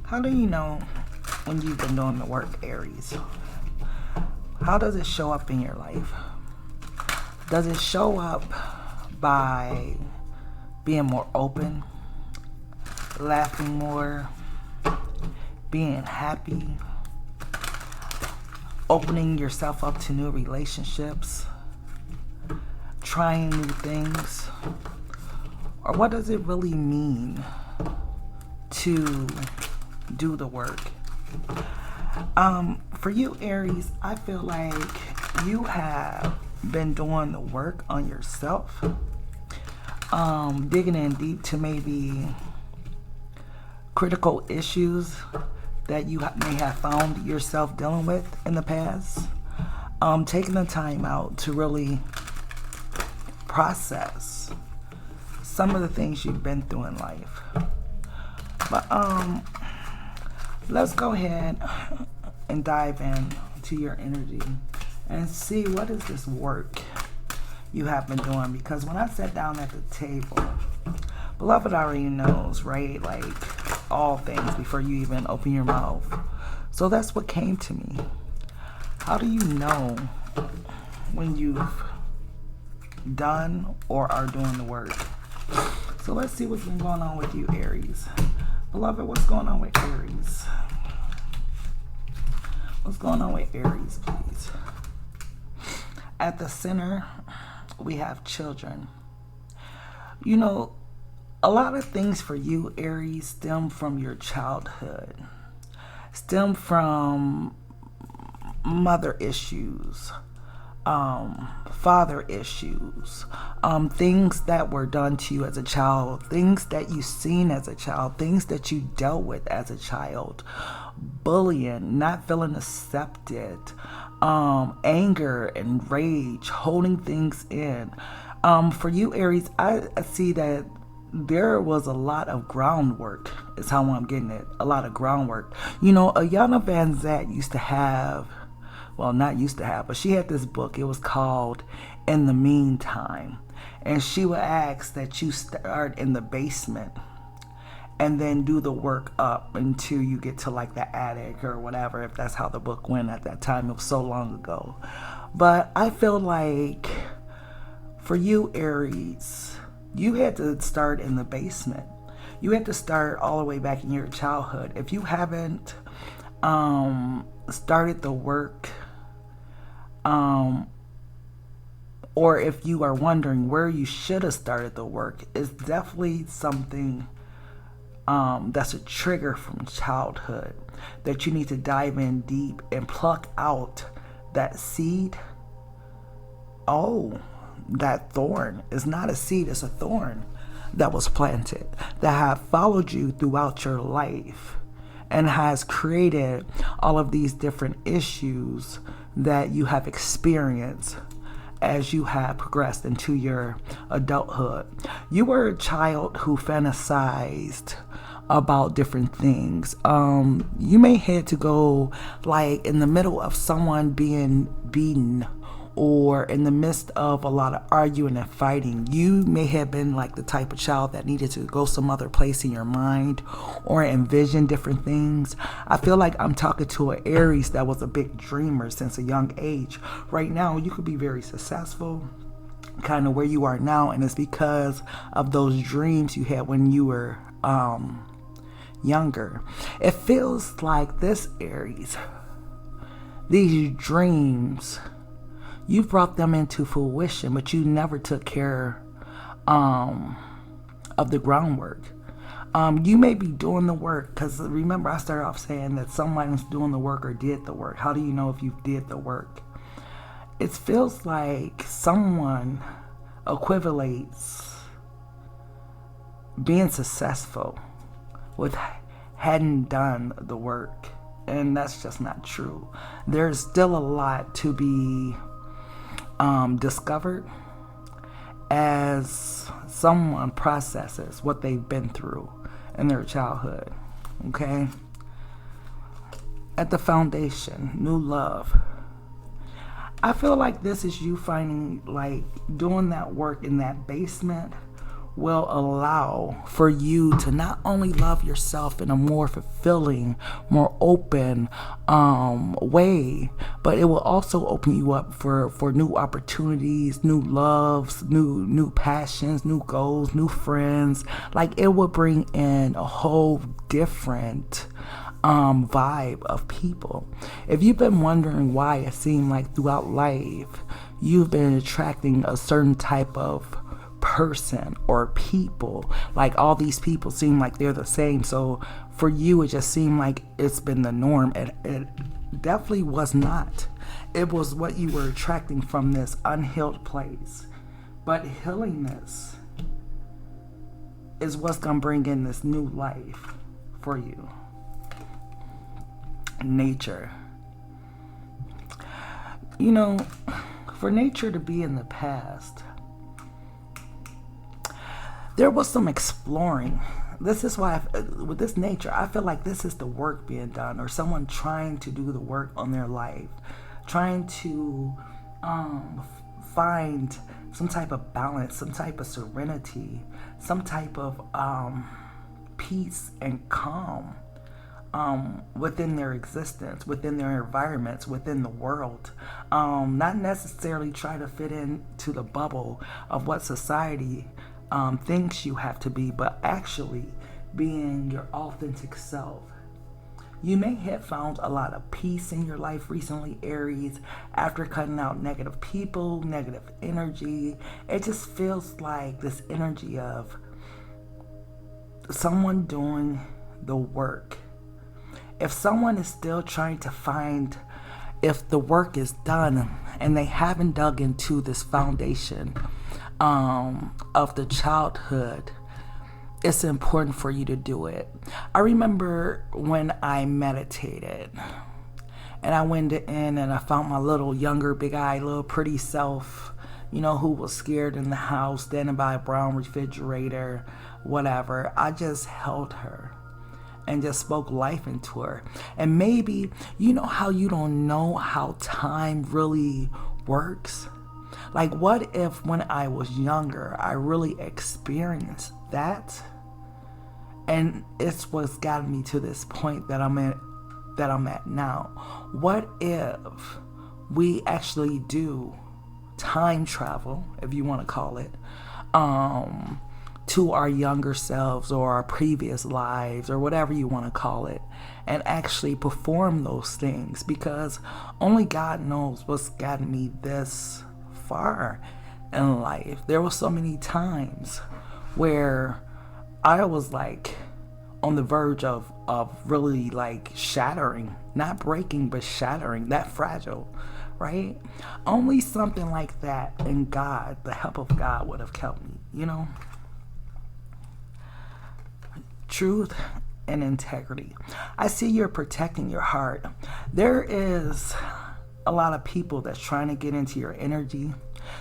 How do you know when you've been doing the work, Aries? How does it show up in your life? Does it show up by being more open, laughing more, being happy, opening yourself up to new relationships, trying new things? Or what does it really mean to do the work? For you, Aries, I feel like you have been doing the work on yourself, digging in deep to maybe critical issues that you may have found yourself dealing with in the past, taking the time out to really process some of the things you've been through in life. But let's go ahead and dive into your energy and see what is this work you have been doing. Because when I sat down at the table, beloved already knows, right? Like all things before you even open your mouth. So that's what came to me. How do you know when you've done or are doing the work? So let's see what's been going on with you, Aries. Beloved, what's going on with Aries? What's going on with Aries, please? At the center, we have children. You know, a lot of things for you, Aries, stem from your childhood, stem from mother issues, father issues, things that were done to you as a child, things that you've seen as a child, things that you dealt with as a child, bullying, not feeling accepted, anger and rage, holding things in. For you, Aries, I see that there was a lot of groundwork, is how I'm getting it. A lot of groundwork. You know, Ayana Van Zant used to have, well, not used to have, but she had this book. It was called In the Meantime. And she would ask that you start in the basement and then do the work up until you get to like the attic or whatever, if that's how the book went at that time. It was so long ago. But I feel like for you, Aries, you had to start in the basement. You had to start all the way back in your childhood. If you haven't started the work, or if you are wondering where you should have started the work, it's definitely something that's a trigger from childhood that you need to dive in deep and pluck out that seed. Oh, that thorn is not a seed, it's a thorn that was planted, that have followed you throughout your life and has created all of these different issues that you have experienced as you have progressed into your adulthood. You were a child who fantasized about different things. You may had to go like in the middle of someone being beaten, or in the midst of a lot of arguing and fighting. You may have been like the type of child that needed to go some other place in your mind or envision different things. I feel like I'm talking to an Aries that was a big dreamer since a young age. Right now, you could be very successful, kind of where you are now, and it's because of those dreams you had when you were younger. It feels like this, Aries, these dreams, you brought them into fruition, but you never took care of the groundwork. You may be doing the work, because remember I started off saying that someone's doing the work or did the work. How do you know if you did the work? It feels like someone equivalates being successful with hadn't done the work, and that's just not true. There's still a lot to be discovered as someone processes what they've been through in their childhood. Okay? At the foundation, new love. I feel like this is you finding, like, doing that work in that basement will allow for you to not only love yourself in a more fulfilling, more open way, but it will also open you up for new opportunities, new loves, new passions, new goals, new friends. Like, it will bring in a whole different vibe of people. If you've been wondering why it seemed like throughout life you've been attracting a certain type of person or people, like all these people seem like they're the same, so for you it just seemed like it's been the norm. It definitely was not. It was what you were attracting from this unhealed place. But healing this is what's gonna bring in this new life for you. Nature. You know, for nature to be in the past, there was some exploring. This is why, with this nature, I feel like this is the work being done, or someone trying to do the work on their life, trying to find some type of balance, some type of serenity, some type of peace and calm within their existence, within their environments, within the world. Not necessarily try to fit into the bubble of what society thinks you have to be, but actually being your authentic self. You may have found a lot of peace in your life recently, Aries, after cutting out negative people, negative energy. It just feels like this energy of someone doing the work. If someone is still trying to find if the work is done and they haven't dug into this foundation of the childhood, it's important for you to do it. I remember when I meditated and I went in and I found my little younger, big-eyed, little pretty self, you know, who was scared in the house, standing by a brown refrigerator, whatever. I just held her and just spoke life into her. And maybe, you know how you don't know how time really works? Like, what if when I was younger, I really experienced that? And it's what's gotten me to this point that I'm at now. What if we actually do time travel, if you want to call it, to our younger selves or our previous lives or whatever you want to call it, and actually perform those things? Because only God knows what's gotten me this far in life. There were so many times where I was like on the verge of really like shattering, not breaking, but shattering, that fragile, right? Only something like that and God, the help of God, would have kept me, you know? Truth and integrity. I see you're protecting your heart. There is a lot of people that's trying to get into your energy.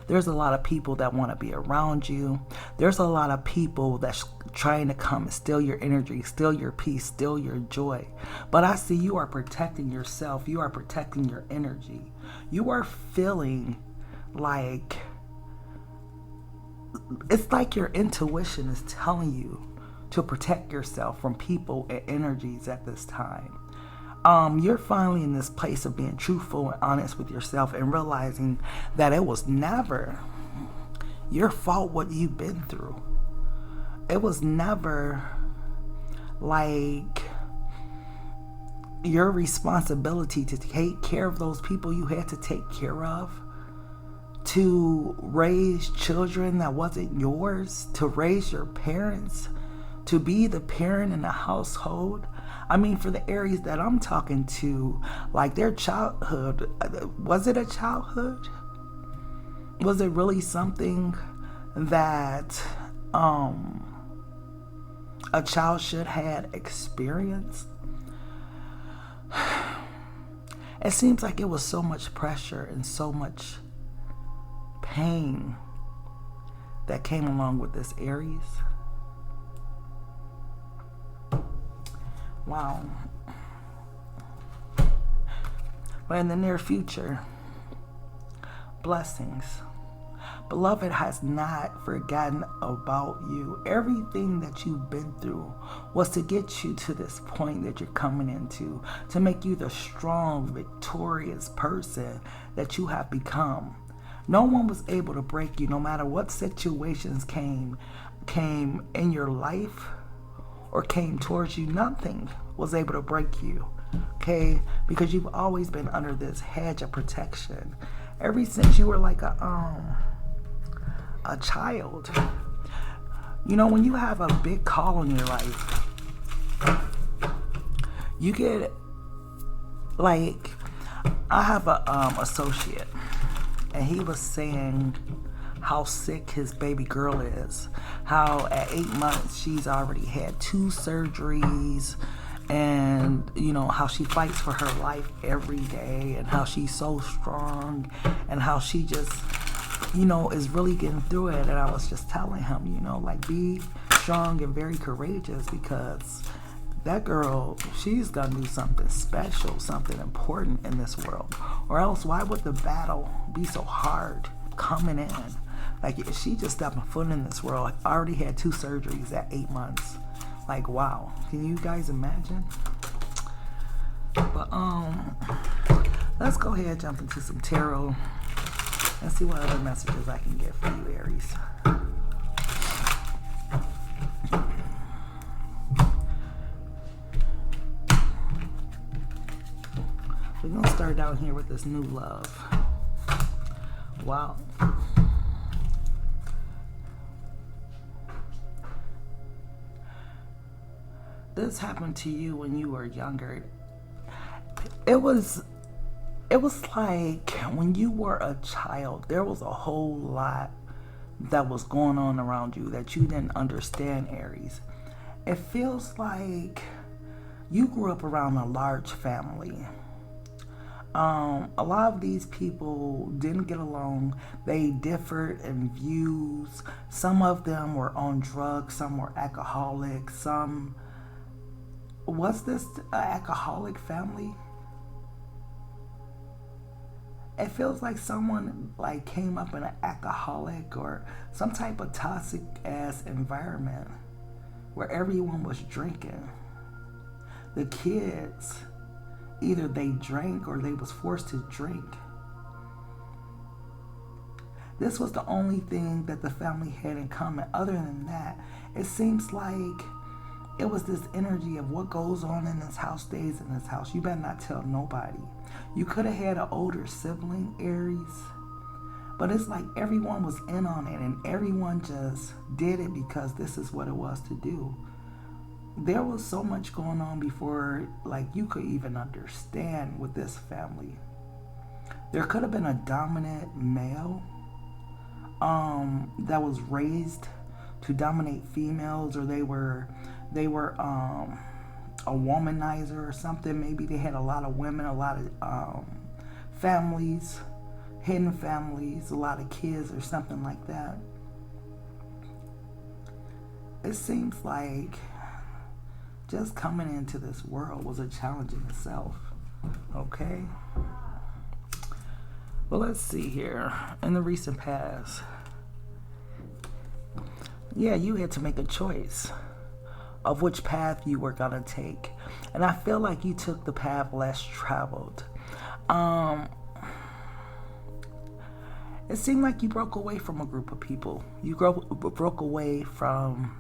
There's a lot of people that want to be around you. There's a lot of people that's trying to come and steal your energy, steal your peace, steal your joy. But I see you are protecting yourself. You are protecting your energy. You are feeling like, it's like your intuition is telling you to protect yourself from people and energies at this time. You're finally in this place of being truthful and honest with yourself and realizing that it was never your fault what you've been through. It was never like your responsibility to take care of those people you had to take care of, to raise children that wasn't yours, to raise your parents, to be the parent in the household. I mean, for the Aries that I'm talking to, like their childhood, was it a childhood? Was it really something that a child should have experienced? It seems like it was so much pressure and so much pain that came along with this Aries. Wow. But in the near future, blessings. Beloved has not forgotten about you. Everything that you've been through was to get you to this point that you're coming into, to make you the strong, victorious person that you have become. No one was able to break you, no matter what situations came in your life or came towards you. Nothing was able to break you, okay? Because you've always been under this hedge of protection ever since you were like a child. You know, when you have a big call in your life, you get, like, I have a associate, and he was saying how sick his baby girl is, how at 8 months she's already had 2 surgeries, and you know how she fights for her life every day, and how she's so strong, and how she just, you know, is really getting through it. And I was just telling him, you know, like, be strong and very courageous, because that girl, she's gonna do something special, something important in this world. Or else, why would the battle be so hard coming in? Like, if she just stepping foot in this world, I already had 2 surgeries at 8 months. Like, wow. Can you guys imagine? But let's go ahead and jump into some tarot and see what other messages I can get for you, Aries. We're going to start down here with this new love. Wow. This happened to you when you were younger. It was like when you were a child, there was a whole lot that was going on around you that you didn't understand, Aries. It feels like you grew up around a large family. A lot of these people didn't get along. They differed in views. Some of them were on drugs. Some were alcoholics. Some... Was this an alcoholic family? It feels like someone like came up in an alcoholic or some type of toxic ass environment where everyone was drinking. The kids, either they drank or they was forced to drink. This was the only thing that the family had in common. Other than that, it seems like it was this energy of what goes on in this house stays in this house. You better not tell nobody. You could have had an older sibling, Aries, but it's like everyone was in on it and everyone just did it because this is what it was to do. There was so much going on before like you could even understand with this family. There could have been a dominant male that was raised to dominate females, or they were a womanizer or something. Maybe they had a lot of women, a lot of families, hidden families, a lot of kids or something like that. It seems like just coming into this world was a challenge in itself. Okay? Well, let's see here. In the recent past, yeah, you had to make a choice of which path you were gonna take, and I feel like you took the path less traveled. It seemed like you broke away from a group of people. You broke away from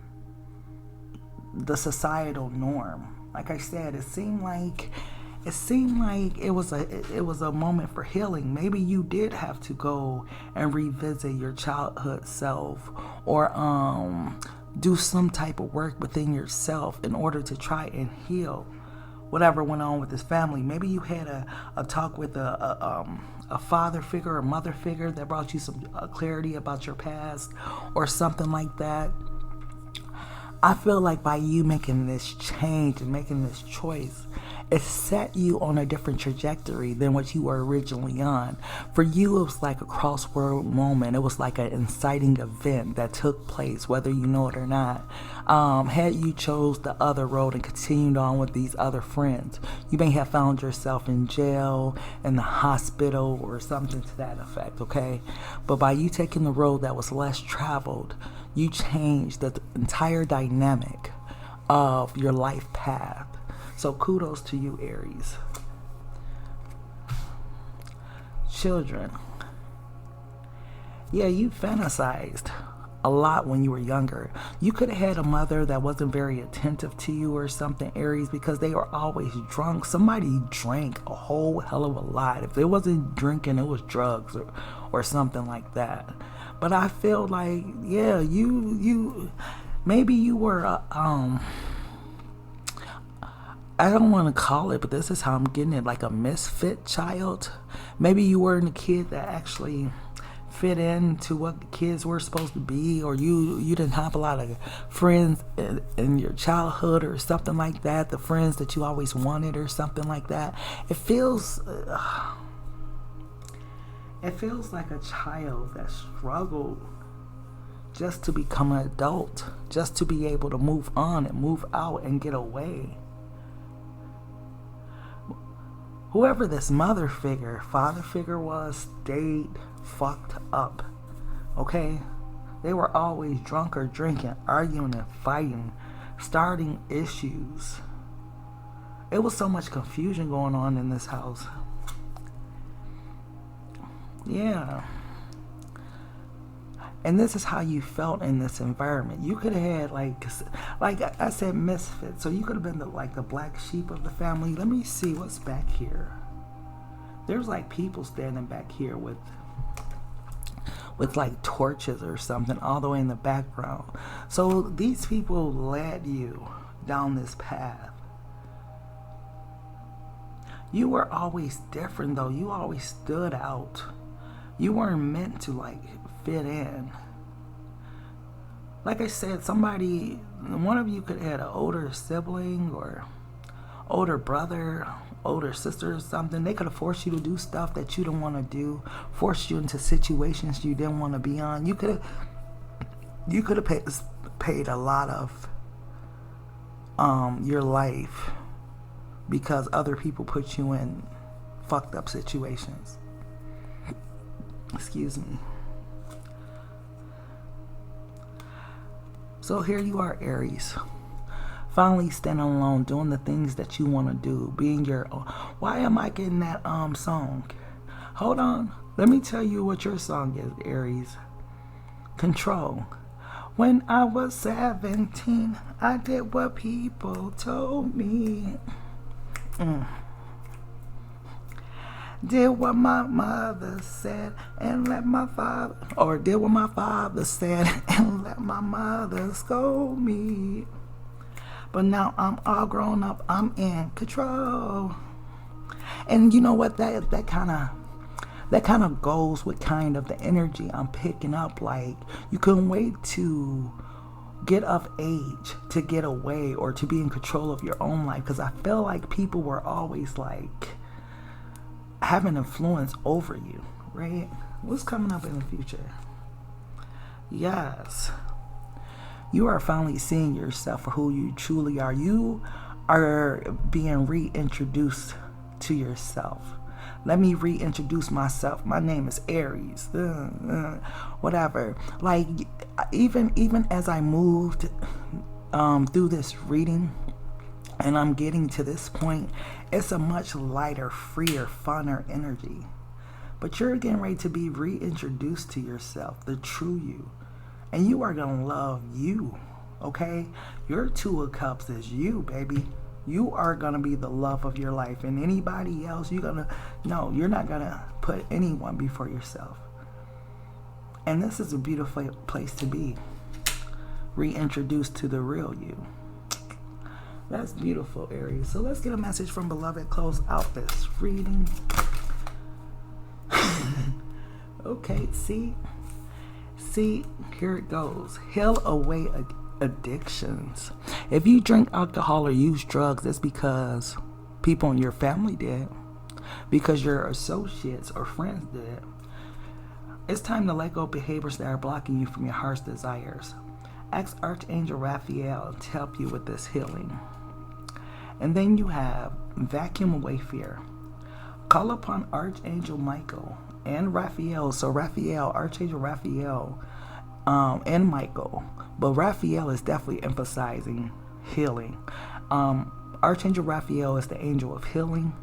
the societal norm. Like I said, it seemed like it was a moment for healing. Maybe you did have to go and revisit your childhood self, or do some type of work within yourself in order to try and heal whatever went on with this family. Maybe you had a talk with a father figure or mother figure that brought you some clarity about your past or something like that. I feel like by you making this change and making this choice, it set you on a different trajectory than what you were originally on. For you, it was like a crossword moment. It was like an inciting event that took place, whether you know it or not. Had you chose the other road and continued on with these other friends, you may have found yourself in jail, in the hospital, or something to that effect, okay? But by you taking the road that was less traveled, you changed the entire dynamic of your life path. So kudos to you, Aries. Children. Yeah, you fantasized a lot when you were younger. You could have had a mother that wasn't very attentive to you or something, Aries, because they were always drunk. Somebody drank a whole hell of a lot. If it wasn't drinking, it was drugs or something like that. But I feel like, yeah, you maybe you were I don't want to call it, but this is how I'm getting it, like a misfit child. Maybe you weren't a kid that actually fit into what the kids were supposed to be, or you didn't have a lot of friends in your childhood or something like that, the friends that you always wanted or something like that. It feels like a child that struggled just to become an adult, just to be able to move on and move out and get away. Whoever this mother figure, father figure was, stayed fucked up, okay? They were always drunk or drinking, arguing and fighting, starting issues. It was so much confusion going on in this house. Yeah. And this is how you felt in this environment. You could have had, like I said, misfits. So you could have been the black sheep of the family. Let me see what's back here. There's like people standing back here with like torches or something all the way in the background. So these people led you down this path. You were always different though. You always stood out. You weren't meant to like fit in. Like I said, one of you could have had an older sibling or older brother, older sister or something. They could have forced you to do stuff that you didn't want to do, forced you into situations you didn't want to be on. You could have paid a lot of your life because other people put you in fucked up situations. Excuse me. So here you are, Aries. Finally standing alone, doing the things that you want to do, being your own. Why am I getting that song? Hold on. Let me tell you what your song is, Aries. Control. When I was 17, I did what people told me. Did what my mother said and let my father, or did what my father said and let my mother scold me. But now I'm all grown up, I'm in control. And you know what, that kind of goes with kind of the energy I'm picking up. Like, you couldn't wait to get of age to get away or to be in control of your own life, because I feel like people were always like having influence over you, right? What's coming up in the future? Yes. You are finally seeing yourself for who you truly are. You are being reintroduced to yourself. Let me reintroduce myself. My name is Aries. Whatever. Like, even as I moved through this reading, and I'm getting to this point, it's a much lighter, freer, funner energy. But you're getting ready to be reintroduced to yourself, the true you. And you are going to love you, okay? Your Two of Cups is you, baby. You are going to be the love of your life. And anybody else, you're not going to put anyone before yourself. And this is a beautiful place to be. Reintroduced to the real you. That's beautiful, Aries. So let's get a message from beloved. Close out this reading. Okay, see, here it goes. Heal away addictions. If you drink alcohol or use drugs, it's because people in your family did, because your associates or friends did. It's time to let go of behaviors that are blocking you from your heart's desires. Ask Archangel Raphael to help you with this healing. And then you have vacuum away fear. Call upon Archangel Michael and Raphael. So Raphael, Archangel Raphael, and Michael. But Raphael is definitely emphasizing healing. Archangel Raphael is the angel of healing.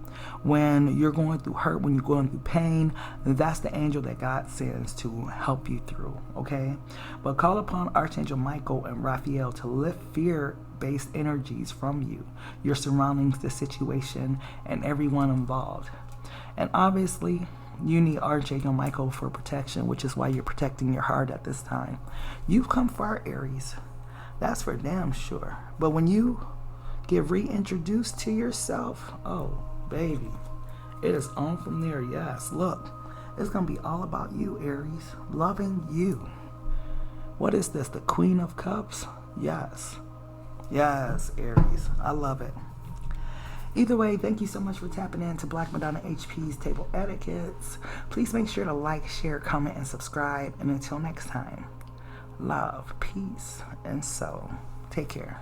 When you're going through hurt, when you're going through pain, that's the angel that God sends to help you through, okay? But call upon Archangel Michael and Raphael to lift fear-based energies from you, your surroundings, the situation, and everyone involved. And obviously, you need Archangel Michael for protection, which is why you're protecting your heart at this time. You've come far, Aries. That's for damn sure. But when you get reintroduced to yourself, oh, baby, it is on from there. Yes, look, it's going to be all about you, Aries. Loving you. What is this? The Queen of Cups? Yes. Yes, Aries. I love it. Either way, thank you so much for tapping in to Black Madonna HP's Table Etiquettes. Please make sure to like, share, comment, and subscribe. And until next time, love, peace, and soul. Take care.